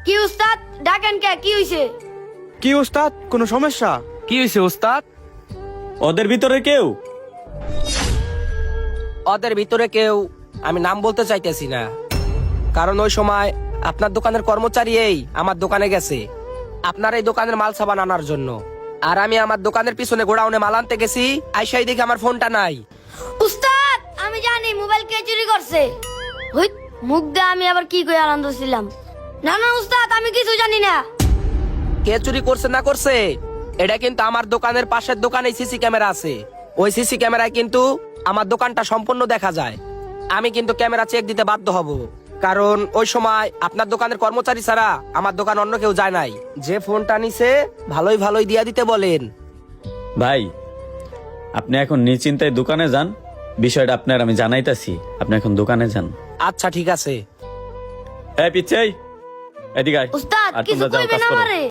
কি উস্তাদ ডাকেন কে, কি হইছে? কি উস্তাদ, কোনো সমস্যা? কি হয়েছে ওস্তাদ? ওদের ভিতরে কেউ ওদের ভিতরে কেউ আমি নাম বলতে চাইতেছি না, কারণ ওই সময় আপনার দোকানের কর্মচারী আমার দোকানে গেছে আপনার এই দোকানের মাল সাবান আনার জন্য। আর আমি আমার দোকানের পিছনে গোডাউনে মাল আনতে গেছি, আইসাই দেখি আমার ফোনটা নাই। উস্তাদ আমি জানি মোবাইল কে চুরি করছে। হুই, মুখ দিয়ে আমি আবার কি করে আনন্দ ছিলাম। না না উস্তাদ, আমি কিছু জানি না। কে চুরি করছে না করছে এটা কিন্তু আমার দোকানের পাশের দোকানে সিসি ক্যামেরা আছে। ওই সিসি ক্যামেরায় কিন্তু আমার দোকানটা সম্পূর্ণ দেখা যায়। আমি কিন্তু ক্যামেরা চেক দিতে বাধ্য হব, কারণ ওই সময় আপনার দোকানের কর্মচারী ছাড়া আমার দোকান অন্য কেউ যায় নাই। যে ফোনটা নিছে ভালোই ভালোই দিয়া দিতে বলেন। ভাই, আপনি এখন নিশ্চিন্তায় দোকানে যান, বিষয়টা আপনার আমি জানাইতাছি। আপনি এখন দোকানে যান। আচ্ছা ঠিক আছে। এই পিচ্ছাই, এদিকে আয়। উস্তাদ আর কিছু তোমরা যাও, কইবে কাজ না করো। আমারে?